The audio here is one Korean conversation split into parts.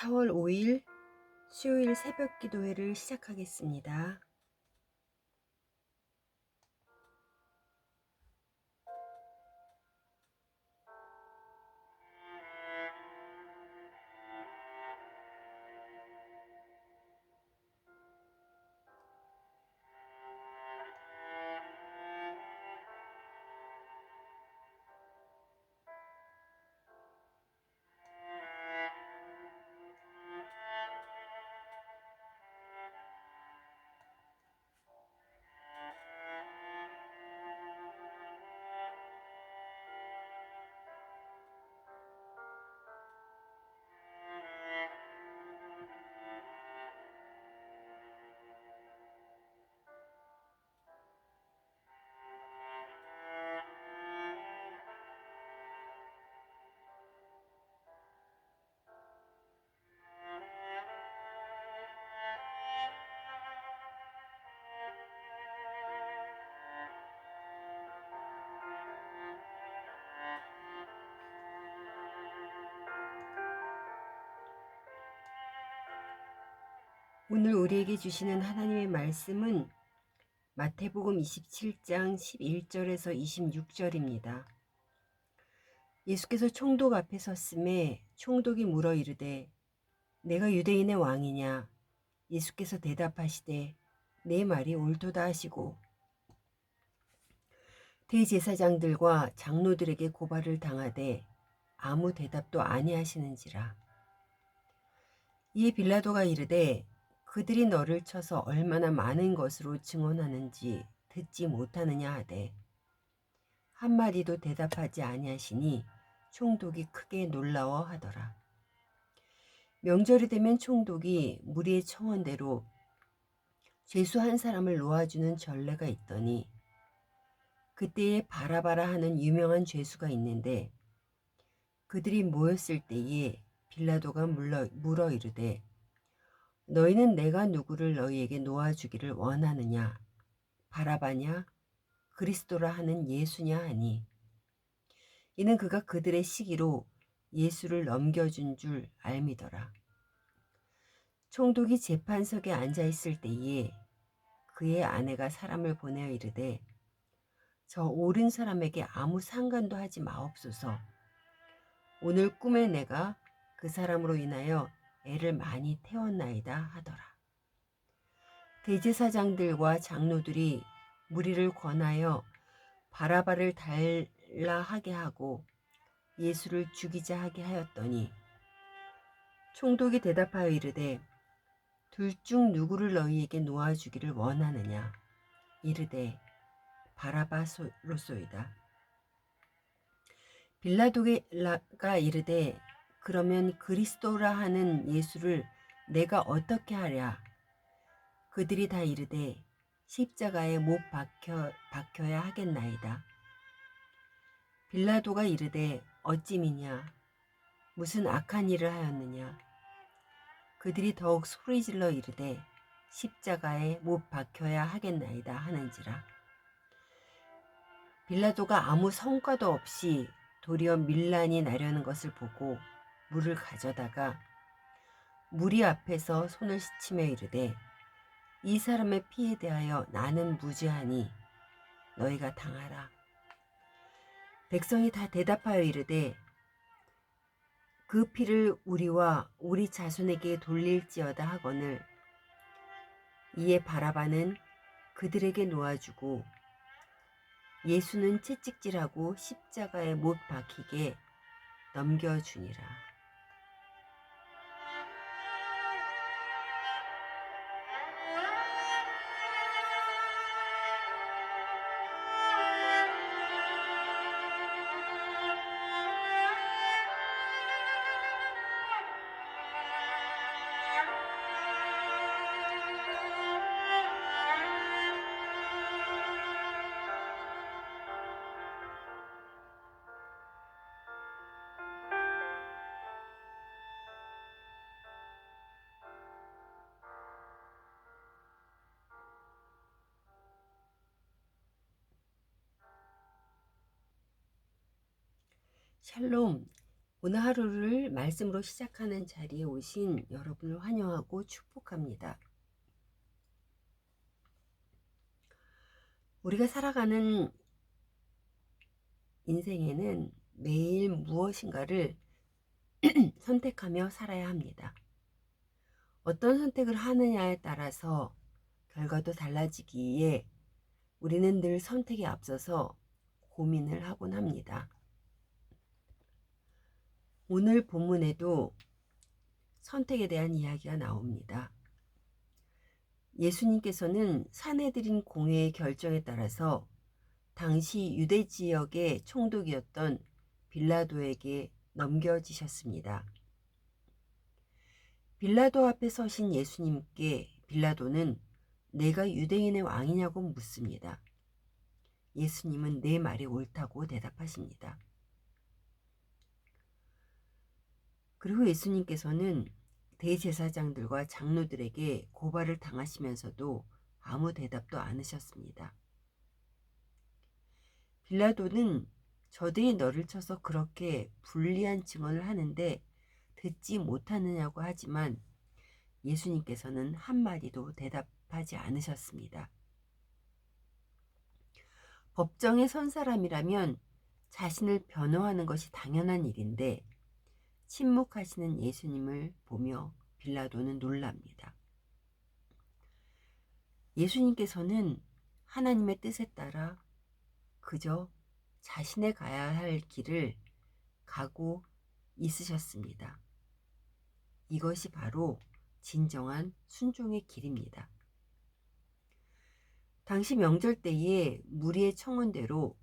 4월 5일 수요일 새벽 기도회를 시작하겠습니다. 오늘 우리에게 주시는 하나님의 말씀은 마태복음 27장 11절에서 26절입니다. 예수께서 총독 앞에 섰음에 총독이 물어 이르되 내가 유대인의 왕이냐? 예수께서 대답하시되 내 말이 옳도다 하시고 대제사장들과 장로들에게 고발을 당하되 아무 대답도 아니하시는지라. 이에 빌라도가 이르되 그들이 너를 쳐서 얼마나 많은 것으로 증언하는지 듣지 못하느냐 하되 한마디도 대답하지 아니하시니 총독이 크게 놀라워하더라. 명절이 되면 총독이 무리의 청원대로 죄수 한 사람을 놓아주는 전례가 있더니 그때에 바라바라 하는 유명한 죄수가 있는데 그들이 모였을 때에 빌라도가 물어 이르되 너희는 내가 누구를 너희에게 놓아주기를 원하느냐? 바라바냐? 그리스도라 하는 예수냐 하니 이는 그가 그들의 시기로 예수를 넘겨준 줄 알미더라. 총독이 재판석에 앉아 있을 때에 그의 아내가 사람을 보내어 이르되 저 옳은 사람에게 아무 상관도 하지 마옵소서. 오늘 꿈에 내가 그 사람으로 인하여 애를 많이 태웠나이다 하더라. 대제사장들과 장로들이 무리를 권하여 바라바를 달라 하게 하고 예수를 죽이자 하게 하였더니 총독이 대답하여 이르되 둘 중 누구를 너희에게 놓아주기를 원하느냐? 이르되 바라바로소이다. 빌라도가 이르되 그러면 그리스도라 하는 예수를 내가 어떻게 하랴? 그들이 다 이르되 십자가에 못 박혀야 하겠나이다. 빌라도가 이르되 어찌미냐? 무슨 악한 일을 하였느냐? 그들이 더욱 소리질러 이르되 십자가에 못 박혀야 하겠나이다 하는지라. 빌라도가 아무 성과도 없이 도리어 밀란이 나려는 것을 보고 물을 가져다가 무리 앞에서 손을 씻히며 이르되 이 사람의 피에 대하여 나는 무죄하니 너희가 당하라. 백성이 다 대답하여 이르되 그 피를 우리와 우리 자손에게 돌릴지어다 하거늘. 이에 바라바는 그들에게 놓아주고 예수는 채찍질하고 십자가에 못 박히게 넘겨주니라. 샬롬, 오늘 하루를 말씀으로 시작하는 자리에 오신 여러분을 환영하고 축복합니다. 우리가 살아가는 인생에는 매일 무엇인가를 선택하며 살아야 합니다. 어떤 선택을 하느냐에 따라서 결과도 달라지기에 우리는 늘 선택에 앞서서 고민을 하곤 합니다. 오늘 본문에도 선택에 대한 이야기가 나옵니다. 예수님께서는 사내들인 공회의 결정에 따라서 당시 유대 지역의 총독이었던 빌라도에게 넘겨지셨습니다. 빌라도 앞에 서신 예수님께 빌라도는 내가 유대인의 왕이냐고 묻습니다. 예수님은 내 말이 옳다고 대답하십니다. 그리고 예수님께서는 대제사장들과 장로들에게 고발을 당하시면서도 아무 대답도 않으셨습니다. 빌라도는 저들이 너를 쳐서 그렇게 불리한 증언을 하는데 듣지 못하느냐고 하지만 예수님께서는 한마디도 대답하지 않으셨습니다. 법정에 선 사람이라면 자신을 변호하는 것이 당연한 일인데 침묵하시는 예수님을 보며 빌라도는 놀랍니다. 예수님께서는 하나님의 뜻에 따라 그저 자신의 가야 할 길을 가고 있으셨습니다. 이것이 바로 진정한 순종의 길입니다. 당시 명절 때에 무리의 청혼대로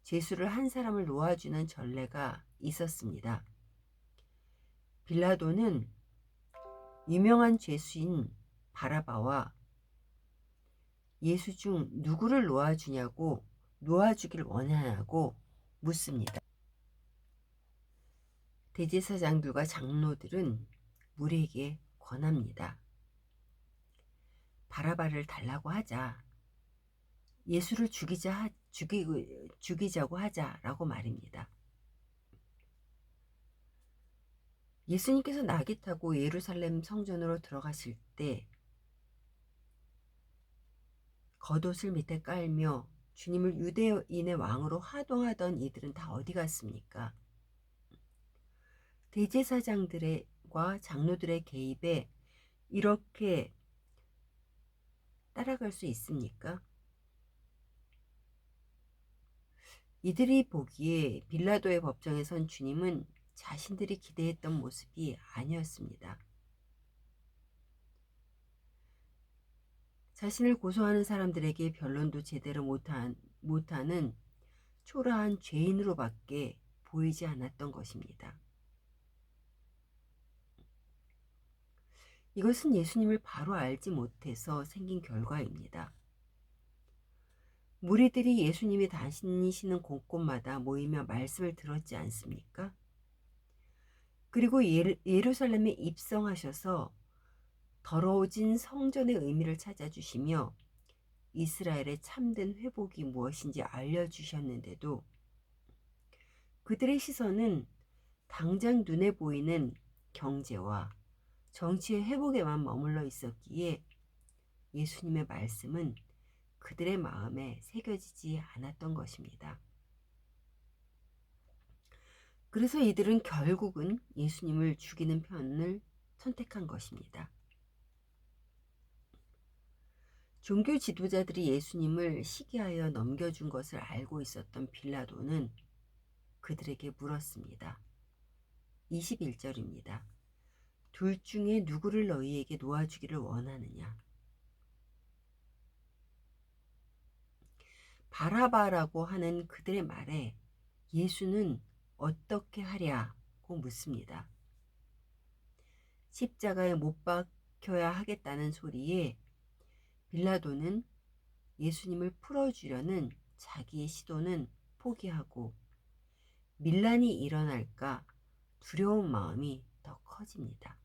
죄수를 한 사람을 놓아주는 전례가 있었습니다. 빌라도는 유명한 죄수인 바라바와 예수 중 누구를 놓아주길 원하냐고 묻습니다. 대제사장들과 장로들은 무리에게 권합니다. 바라바를 달라고 하자. 예수를 죽이자고 하자라고 말입니다. 예수님께서 낙이 타고 예루살렘 성전으로 들어가실 때 겉옷을 밑에 깔며 주님을 유대인의 왕으로 화동하던 이들은 다 어디 갔습니까? 대제사장들과 장로들의 개입에 이렇게 따라갈 수 있습니까? 이들이 보기에 빌라도의 법정에 선 주님은 자신들이 기대했던 모습이 아니었습니다. 자신을 고소하는 사람들에게 변론도 제대로 못하는 초라한 죄인으로밖에 보이지 않았던 것입니다. 이것은 예수님을 바로 알지 못해서 생긴 결과입니다. 무리들이 예수님이 다니시는 곳곳마다 모이며 말씀을 들었지 않습니까? 그리고 예루살렘에 입성하셔서 더러워진 성전의 의미를 찾아주시며 이스라엘의 참된 회복이 무엇인지 알려주셨는데도 그들의 시선은 당장 눈에 보이는 경제와 정치의 회복에만 머물러 있었기에 예수님의 말씀은 그들의 마음에 새겨지지 않았던 것입니다. 그래서 이들은 결국은 예수님을 죽이는 편을 선택한 것입니다. 종교 지도자들이 예수님을 시기하여 넘겨준 것을 알고 있었던 빌라도는 그들에게 물었습니다. 21절입니다. 둘 중에 누구를 너희에게 놓아주기를 원하느냐? 바라바라고 하는 그들의 말에 예수는 어떻게 하랴고 묻습니다. 십자가에 못 박혀야 하겠다는 소리에 빌라도는 예수님을 풀어주려는 자기의 시도는 포기하고 밀란이 일어날까 두려운 마음이 더 커집니다.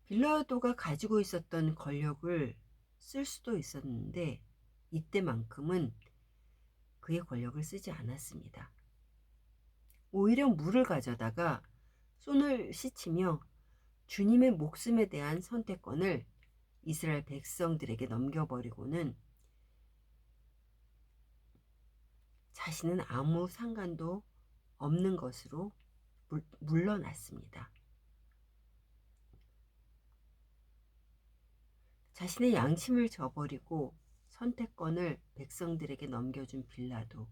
빌라도가 가지고 있었던 권력을 쓸 수도 있었는데 이때만큼은 그의 권력을 쓰지 않았습니다. 오히려 물을 가져다가 손을 씻으며 주님의 목숨에 대한 선택권을 이스라엘 백성들에게 넘겨버리고는 자신은 아무 상관도 없는 것으로 물러났습니다. 자신의 양심을 저버리고 선택권을 백성들에게 넘겨준 빌라도,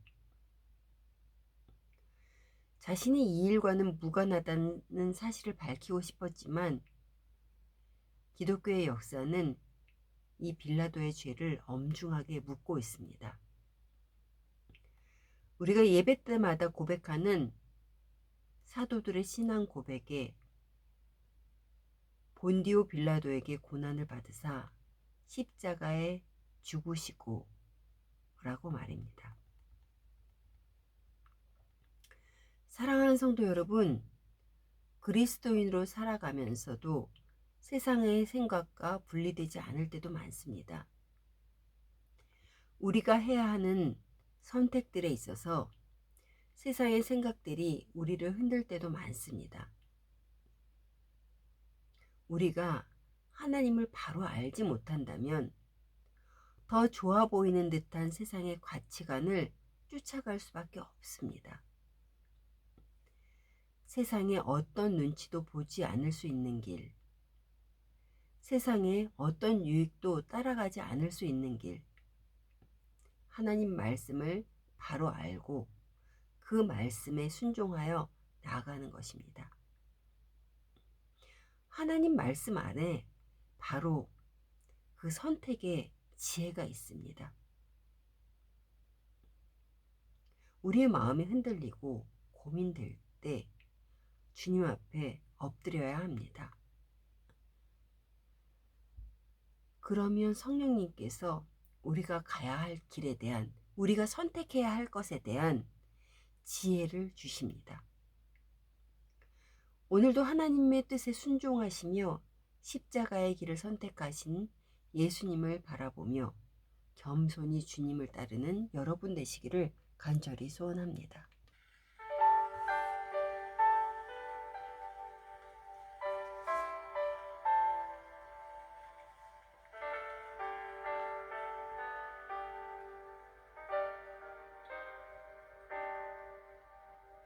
자신이 이 일과는 무관하다는 사실을 밝히고 싶었지만 기독교의 역사는 이 빌라도의 죄를 엄중하게 묻고 있습니다. 우리가 예배 때마다 고백하는 사도들의 신앙 고백에 본디오 빌라도에게 고난을 받으사 십자가에 죽으시고 라고 말입니다. 사랑하는 성도 여러분, 그리스도인으로 살아가면서도 세상의 생각과 분리되지 않을 때도 많습니다. 우리가 해야 하는 선택들에 있어서 세상의 생각들이 우리를 흔들 때도 많습니다. 우리가 하나님을 바로 알지 못한다면 더 좋아 보이는 듯한 세상의 가치관을 쫓아갈 수밖에 없습니다. 세상에 어떤 눈치도 보지 않을 수 있는 길, 세상에 어떤 유익도 따라가지 않을 수 있는 길, 하나님 말씀을 바로 알고 그 말씀에 순종하여 나아가는 것입니다. 하나님 말씀 안에 바로 그 선택의 지혜가 있습니다. 우리의 마음이 흔들리고 고민될 때 주님 앞에 엎드려야 합니다. 그러면 성령님께서 우리가 가야 할 길에 대한, 우리가 선택해야 할 것에 대한 지혜를 주십니다. 오늘도 하나님의 뜻에 순종하시며 십자가의 길을 선택하신 예수님을 바라보며 겸손히 주님을 따르는 여러분 되시기를 간절히 소원합니다.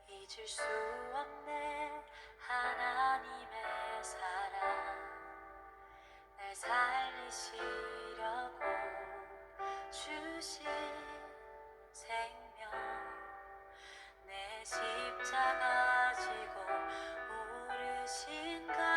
잊을 수 없네 하나님의 사랑, 날 살리시려고 주신 생명, 내 십자가 지고 오르신 가